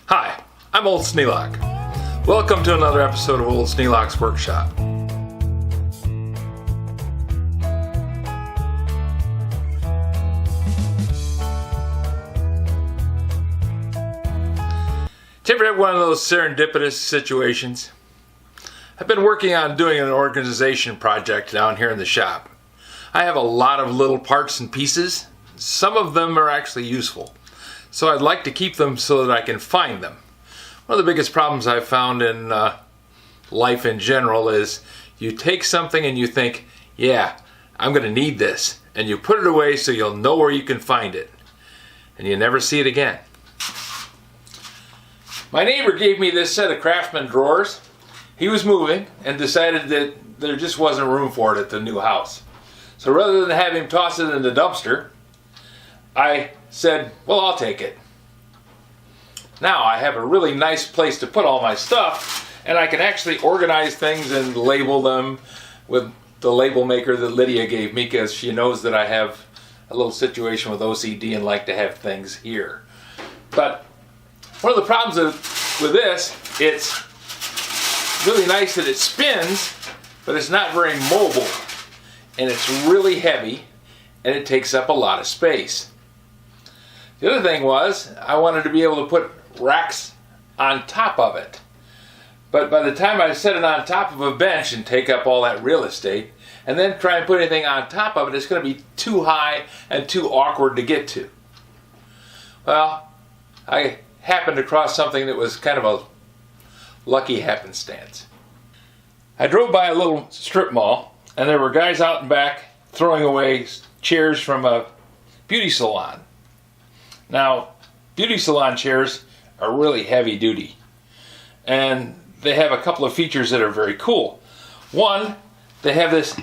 Hi, I'm Old Sneelock. Welcome to another episode of Old Sneelock's Workshop. Did you ever have one of those serendipitous situations? I've been working on doing an organization project down here in the shop. I have a lot of little parts and pieces. Some of them are actually useful. So I'd like to keep them so that I can find them. One of the biggest problems I've found in life in general is you take something and you think, yeah, I'm going to need this. And you put it away so you'll know where you can find it. And you never see it again. My neighbor gave me this set of Craftsman drawers. He was moving and decided that there just wasn't room for it at the new house. So rather than have him toss it in the dumpster, I said, well, I'll take it. Now I have a really nice place to put all my stuff, and I can actually organize things and label them with the label maker that Lydia gave me, because she knows that I have a little situation with OCD and like to have things here. But one of the problems with this, it's really nice that it spins, but it's not very mobile, and it's really heavy, and it takes up a lot of space. The other thing was, I wanted to be able to put racks on top of it. But by the time I set it on top of a bench and take up all that real estate, and then try and put anything on top of it, it's going to be too high and too awkward to get to. Well, I happened across something that was kind of a lucky happenstance. I drove by a little strip mall, and there were guys out and back throwing away chairs from a beauty salon. Now, beauty salon chairs are really heavy duty, and they have a couple of features that are very cool. One, they have this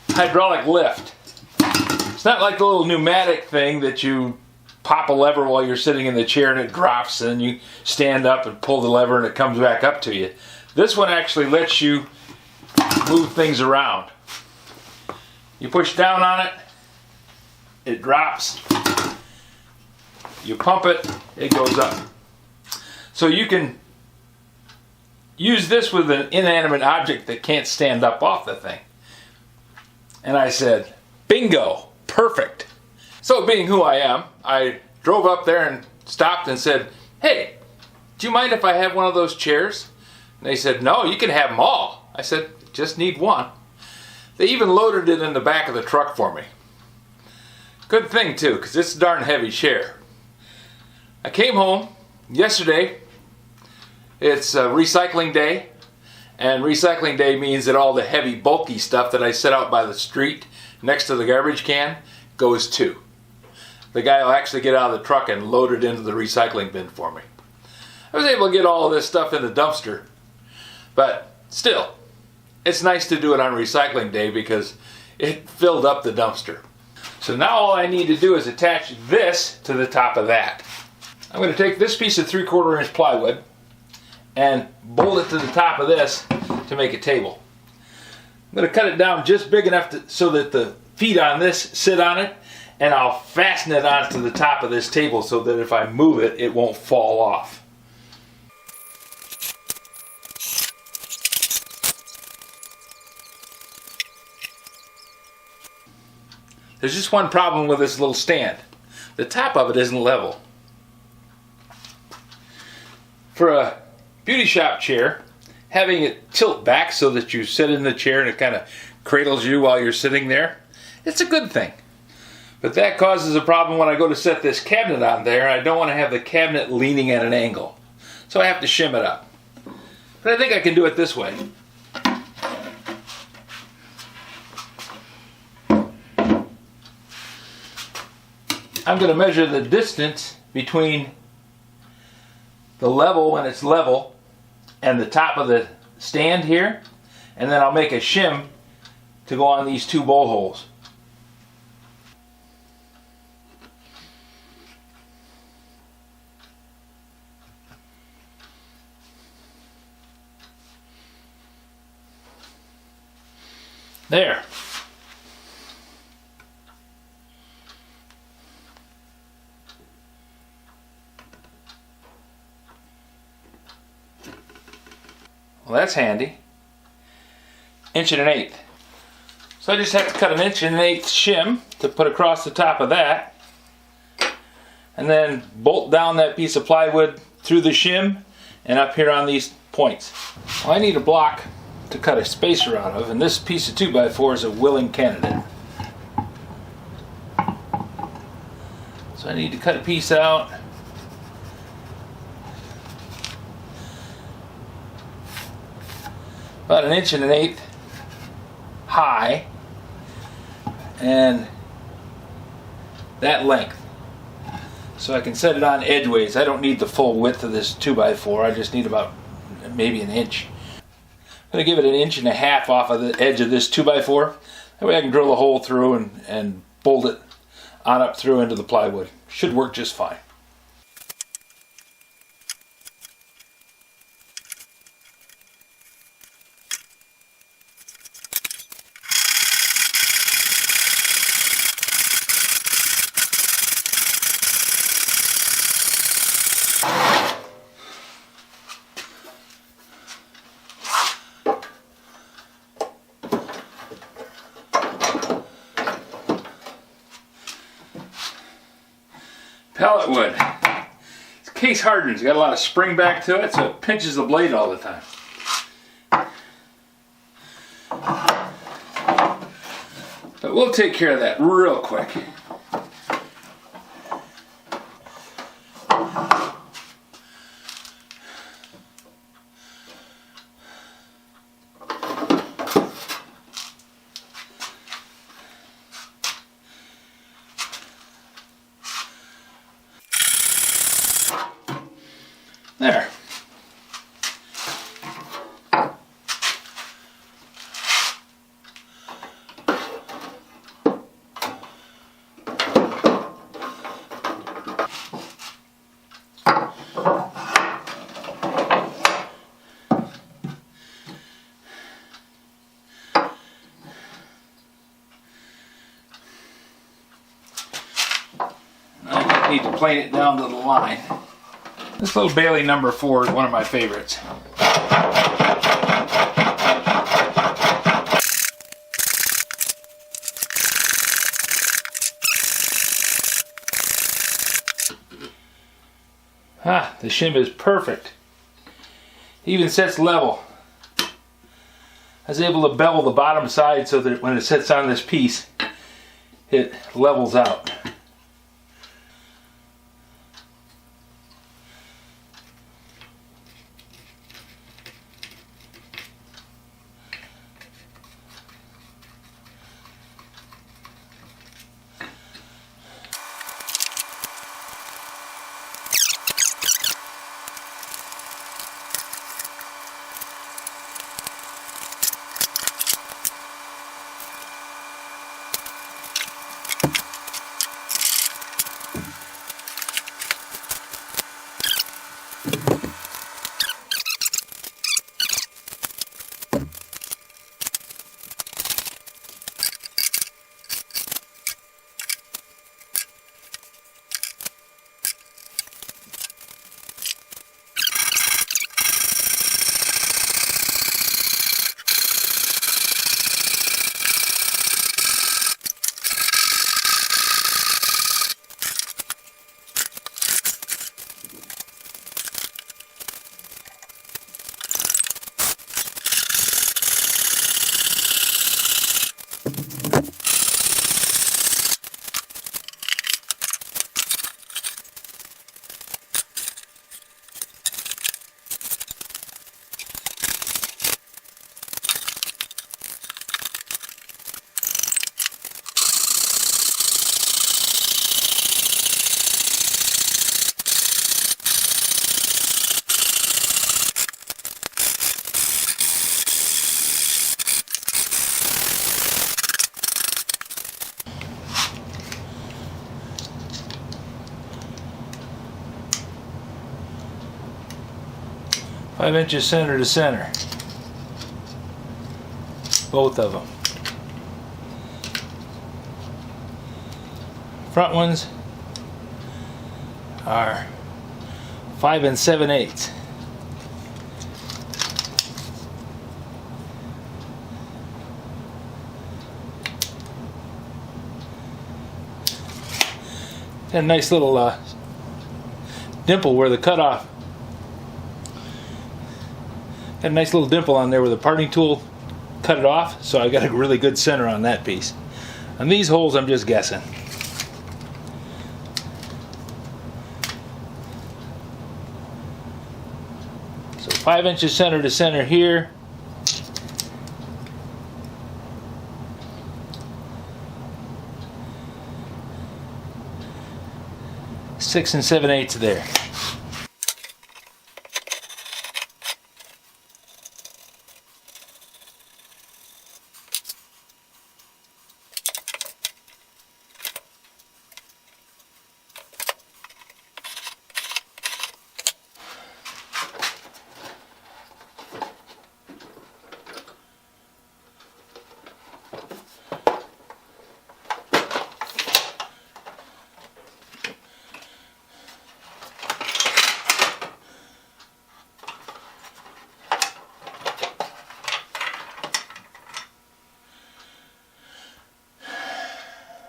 hydraulic lift. It's not like the little pneumatic thing that you pop a lever while you're sitting in the chair and it drops, and you stand up and pull the lever and it comes back up to you. This one actually lets you move things around. You push down on it, it drops. You pump it, it goes up. So you can use this with an inanimate object that can't stand up off the thing. And I said, bingo, perfect. So being who I am, I drove up there and stopped and said, hey, do you mind if I have one of those chairs? And they said, no, you can have them all. I said, just need one. They even loaded it in the back of the truck for me. Good thing too, because it's a darn heavy chair. I came home yesterday. It's recycling day, and recycling day means that all the heavy bulky stuff that I set out by the street next to the garbage can goes too. The guy will actually get out of the truck and load it into the recycling bin for me. I was able to get all of this stuff in the dumpster, but still, it's nice to do it on recycling day because it filled up the dumpster. So now all I need to do is attach this to the top of that. I'm going to take this piece of 3/4 inch plywood and bolt it to the top of this to make a table. I'm going to cut it down just big enough so that the feet on this sit on it, and I'll fasten it onto the top of this table so that if I move it, it won't fall off. There's just one problem with this little stand. The top of it isn't level. For a beauty shop chair, having it tilt back so that you sit in the chair and it kind of cradles you while you're sitting there, it's a good thing. But that causes a problem when I go to set this cabinet on there. I don't want to have the cabinet leaning at an angle. So I have to shim it up. But I think I can do it this way. I'm going to measure the distance between the level when it's level and the top of the stand here, and then I'll make a shim to go on these two bowl holes. There. Well, that's handy. 1.1 inches. So I just have to cut 1.1 inch shim to put across the top of that, and then bolt down that piece of plywood through the shim and up here on these points. Well, I need a block to cut a spacer out of, and this piece of 2x4 is a willing candidate. So I need to cut a piece out. About 1.1 inches high, and that length. So I can set it on edgeways. I don't need the full width of this 2x4. I just need about maybe 1 inch. I'm going to give it 1.5 inches off of the edge of this 2x4. That way I can drill a hole through and bolt it on up through into the plywood. Should work just fine. Pellet wood. It's case hardened. It's got a lot of spring back to it, so it pinches the blade all the time. But we'll take care of that real quick. There. I need to plane it down to the line. This little Bailey number 4 is one of my favorites. The shim is perfect. It even sets level. I was able to bevel the bottom side so that when it sits on this piece, it levels out. Five inches center to center. Both of them. Front ones are 5 7/8. Got a nice little dimple where the cutoff. Got a nice little dimple on there where the parting tool cut it off, so I got a really good center on that piece. On these holes, I'm just guessing. So 5 inches center to center here. 6 7/8 there.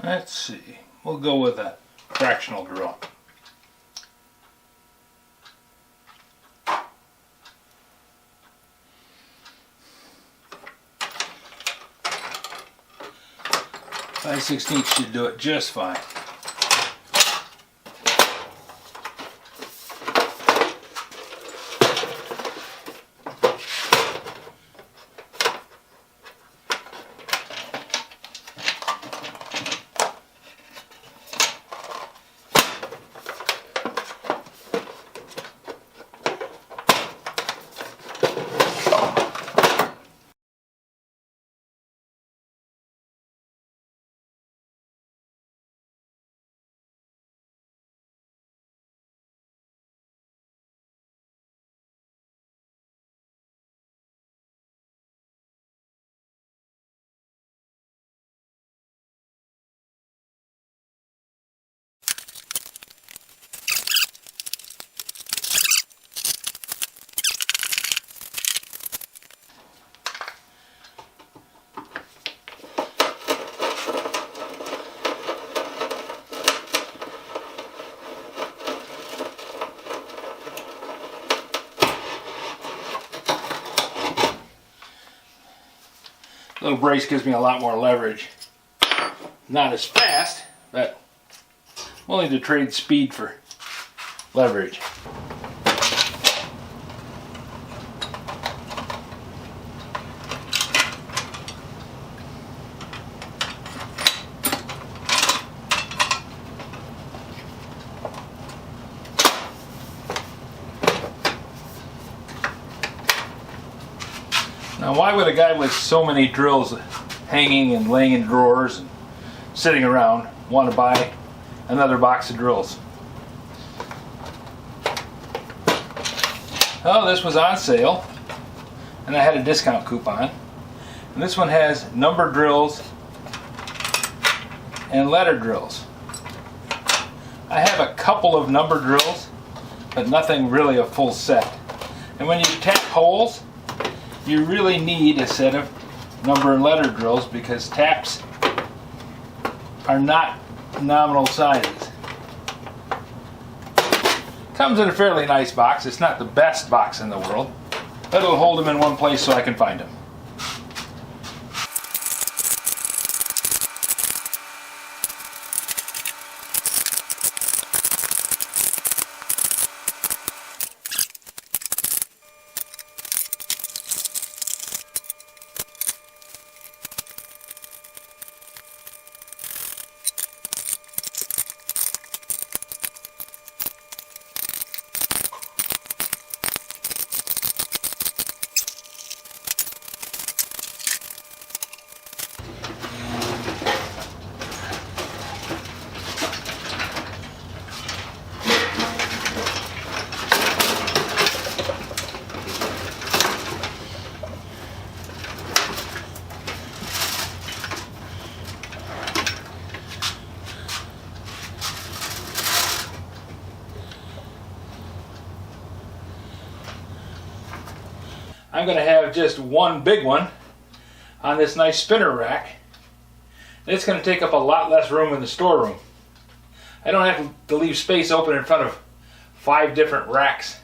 Let's see, we'll go with a fractional drill. Five 16 should do it just fine. Little brace gives me a lot more leverage. Not as fast, but I'm willing to trade speed for leverage. Now, why would a guy with so many drills hanging and laying in drawers and sitting around want to buy another box of drills? Oh, this was on sale and I had a discount coupon. And this one has number drills and letter drills. I have a couple of number drills, but nothing really a full set. And when you tap holes, you really need a set of number and letter drills because taps are not nominal sizes. Comes in a fairly nice box. It's not the best box in the world, but it'll hold them in one place so I can find them. I'm going to have just one big one on this nice spinner rack. It's going to take up a lot less room in the storeroom. I don't have to leave space open in front of 5 different racks.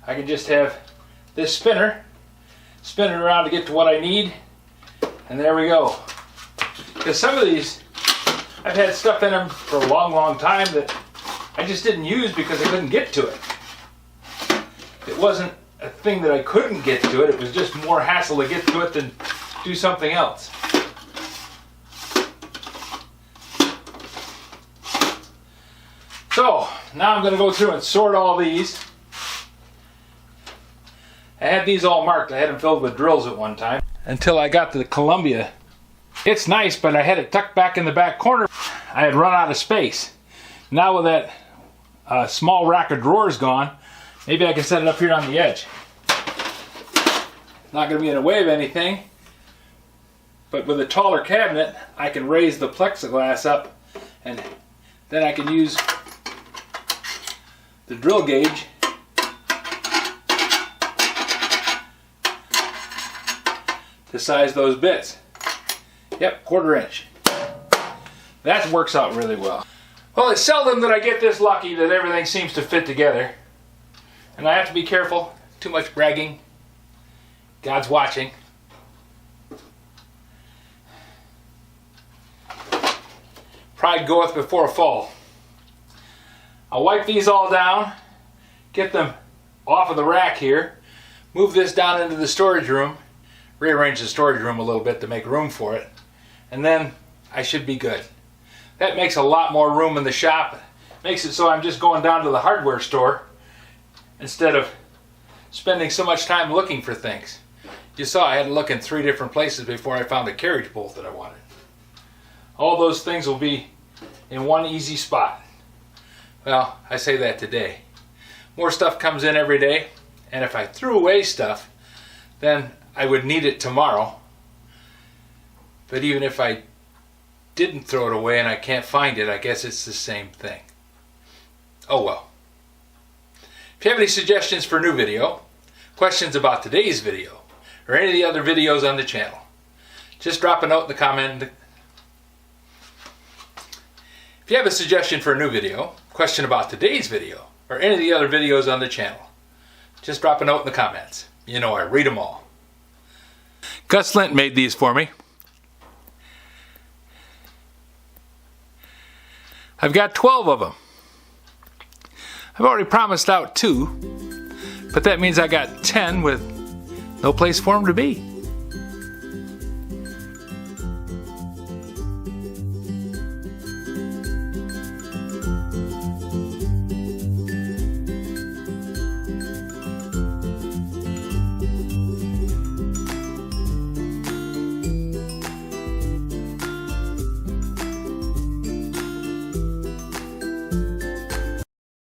I can just have this spinner spinning around to get to what I need, and there we go. Because some of these, I've had stuff in them for a long time that I just didn't use because I couldn't get to it. It wasn't a thing that I couldn't get to it, it was just more hassle to get to it than do something else. So, now I'm going to go through and sort all these. I had these all marked. I had them filled with drills at one time. Until I got to the Columbia. It's nice, but I had it tucked back in the back corner. I had run out of space. Now with that small rack of drawers gone, maybe I can set it up here on the edge. Not going to be in the way of anything. But with a taller cabinet, I can raise the plexiglass up, and then I can use the drill gauge to size those bits. Yep, 1/4 inch. That works out really well. Well, it's seldom that I get this lucky that everything seems to fit together. And I have to be careful. Too much bragging. God's watching. Pride goeth before a fall. I'll wipe these all down, get them off of the rack here, move this down into the storage room, rearrange the storage room a little bit to make room for it, and then I should be good. That makes a lot more room in the shop. Makes it so I'm just going down to the hardware store instead of spending so much time looking for things. You saw I had to look in 3 different places before I found a carriage bolt that I wanted. All those things will be in one easy spot. Well, I say that today. More stuff comes in every day, and if I threw away stuff, then I would need it tomorrow. But even if I didn't throw it away and I can't find it, I guess it's the same thing. Oh well. If you have any suggestions for a new video, questions about today's video, or any of the other videos on the channel, just drop a note in the comment. If you have a suggestion for a new video, question about today's video, or any of the other videos on the channel, just drop a note in the comments. You know I read them all. Gus Lint made these for me. I've got 12 of them. I've already promised out 2, but that means I got 10 with no place for them to be.